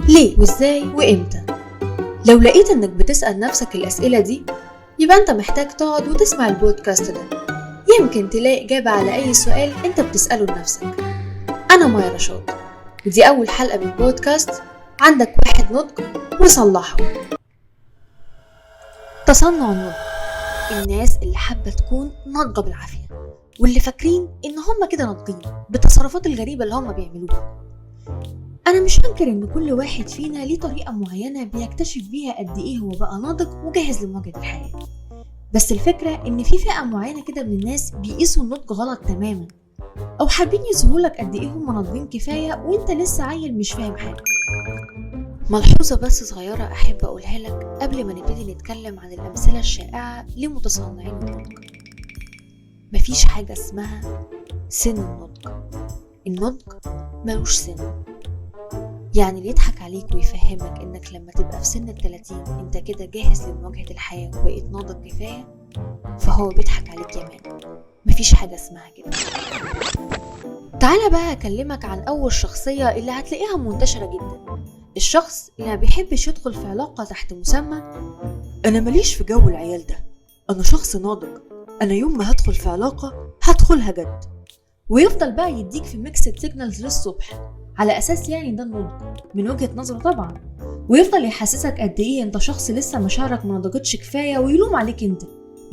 ليه وازاي وامتى؟ لو لقيت انك بتسأل نفسك الأسئلة دي، يبقى انت محتاج تقعد وتسمع البودكاست ده. يمكن تلاقي إجابة على أي سؤال انت بتسأله لنفسك. أنا مايا رشاد، ودي أول حلقة من بودكاست عندك واحد نضج وصلحه. تصنع النضج، الناس اللي حابة تكون ناضجة بالعافية، واللي فاكرين ان هم كده ناضجين بالتصرفات الغريبة اللي هم بيعملوها. أنا مش هنكر إن كل واحد فينا ليه طريقة معينة بيكتشف بيها قد إيه هو بقى ناضج وجاهز لمواجهة الحياة. بس الفكرة إن في فئة معينة كده من الناس بيقيسوا النضج غلط تماما، أو حابين يظهرولك قد إيه هم ناضجين كفاية وإنت لسه عيل مش فاهم حاجة. ملحوظة بس صغيرة أحب أقولها لك قبل ما نبتدي نتكلم عن الأمثلة الشائعة لمتصنعين النضج. مفيش حاجة اسمها سن النضج. النضج ملوش سن. يعني اللي يضحك عليك ويفهمك انك لما تبقى في سن 30 انت كده جاهز لمواجهة الحياة وبقيت ناضج كفاية، فهو بيضحك عليك يا مان. مفيش حاجة اسمها كده. تعالى بقى اكلمك عن اول شخصية اللي هتلاقيها منتشرة جدا. الشخص اللي ما بيحبش يدخل في علاقة تحت مسمى انا ماليش في جو العيال ده، انا شخص ناضج، انا يوم ما هدخل في علاقة هدخلها جد. ويفضل بقى يديك في ميكسد سيجنالز للصبح على اساس يعني ده النضج من وجهة نظره طبعا، ويفضل يحسسك قد ايه انت شخص لسه مشاعرك ما نضجتش كفايه ويلوم عليك انت،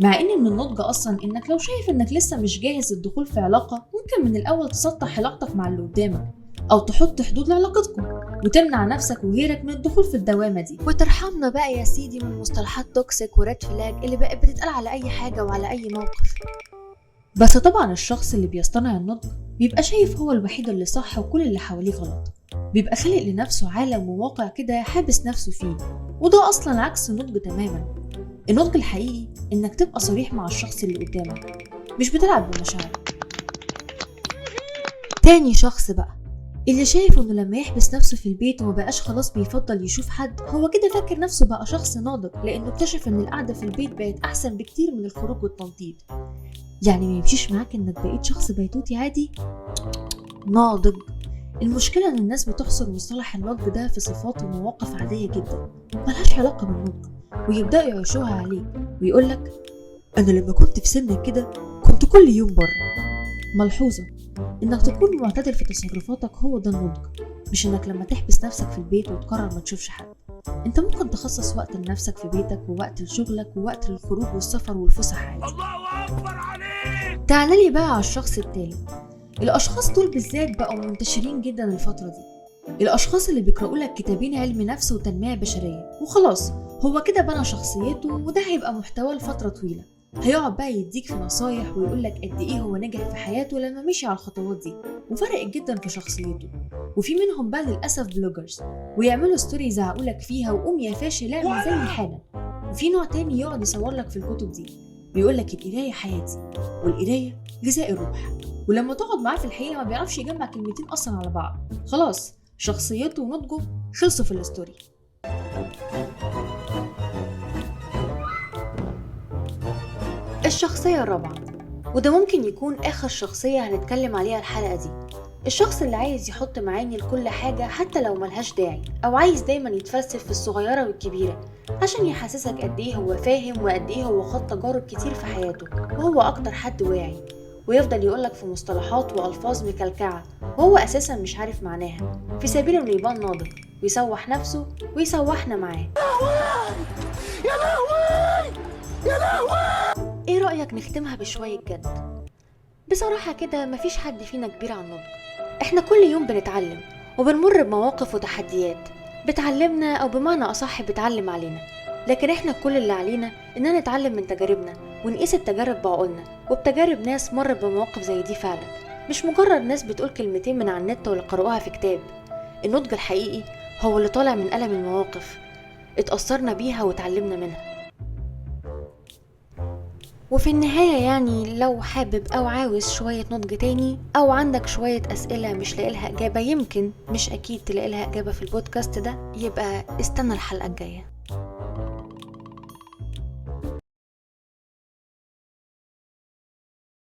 مع ان من النضج اصلا انك لو شايف انك لسه مش جاهز للدخول في علاقه ممكن من الاول تسطح علاقتك مع اللي قدامك، او تحط حدود لعلاقتكم وتمنع نفسك وغيرك من الدخول في الدوامه دي. وترحمنا بقى يا سيدي من مصطلحات توكسيك وريد فلاج اللي بقت بتتقال على اي حاجه وعلى اي موقف. بس طبعا الشخص اللي بيصطنع النضج بيبقى شايف هو الوحيد اللي صح وكل اللي حواليه غلط، بيبقى خالق لنفسه عالم وواقع كده حابس نفسه فيه، وده اصلا عكس النضج تماما. النضج الحقيقي انك تبقى صريح مع الشخص اللي قدامك، مش بتلعب بمشاعرك. تاني شخص بقى اللي شايف انه لما يحبس نفسه في البيت ومبقاش خلاص بيفضل يشوف حد، هو كده فاكر نفسه بقى شخص ناضج لانه اكتشف ان القعدة في البيت بقت احسن بكتير من الخروج والتنطيط. يعني ما يمشيش معاك انك بقيت شخص بيتوتي عادي ناضج. المشكلة ان الناس بتحصر مصطلح النضج ده في صفات ومواقف عادية جدا ملهاش علاقة بالنضج، ويبدأوا يعيشوها عليك ويقولك انا لما كنت في سنك كده كنت كل يوم بره. ملحوظة انك تكون معتدل في تصرفاتك هو ده النضج، مش انك لما تحبس نفسك في البيت وتقرر ما تشوفش حد. انت ممكن تخصص وقت لنفسك في بيتك ووقت لشغلك ووقت للخروج والسفر والفسح عادي. الله اكبر عليك. تعالي بقى على الشخص التالي. الاشخاص دول بالذات بقوا منتشرين جدا الفترة دي. الاشخاص اللي بيقرأوا لك كتابين علم نفس وتنمية بشرية وخلاص هو كده بنى شخصيته وده هيبقى محتواه لفترة طويلة. هيقعد بقى يديك في نصايح ويقولك قد ايه هو نجح في حياته لما مشي على الخطوات دي وفرقت جدا في شخصيته. وفي منهم بقى للأسف بلوجرز ويعملوا ستوري يزعقولك فيها وقوم يا فاشل اعمل زي حالا. وفي نوع تاني يقعد يصورلك في الكتب دي ويقولك القراية حياتي والقراية غذاء الروح، ولما تقعد معاه في الحقيقة ما بيعرفش يجمع كلمتين أصلا على بعض. خلاص شخصيته ونضجه خلصوا في الستوري. الشخصية الرابعة، وده ممكن يكون آخر شخصية هنتكلم عليها الحلقة دي. الشخص اللي عايز يحط معاني لكل حاجة حتى لو ملهاش داعي، أو عايز دايما يتفلسف في الصغيرة والكبيرة عشان يحسسك قد ايه هو فاهم وقد ايه هو خد تجارب كتير في حياته وهو أكتر حد واعي، ويفضل يقولك في مصطلحات وألفاظ مكلكعة وهو أساسا مش عارف معناها في سبيل إنه يبان ناضج ويسوح نفسه ويسوحنا معاه. يا لهوي يا لهوي. ايه رأيك نختمها بشوية جد؟ بصراحة كده مفيش حد فينا كبير عن النضج. احنا كل يوم بنتعلم وبنمر بمواقف وتحديات بتعلمنا او بمعنى اصح بتعلم علينا، لكن احنا كل اللي علينا اننا نتعلم من تجاربنا ونقيس التجارب بعقولنا وبتجارب ناس مرت بمواقف زي دي فعلا، مش مجرد ناس بتقول كلمتين من على النت ولا قرأوها في كتاب. النضج الحقيقي هو اللي طالع من ألم المواقف اتأثرنا بيها وتعلمنا منها. وفي النهاية يعني لو حابب أو عاوز شوية نضج تاني أو عندك شوية أسئلة مش لاقيلها إجابة، يمكن مش أكيد تلاقيلها إجابة في البودكاست ده، يبقى استنى الحلقة الجاية.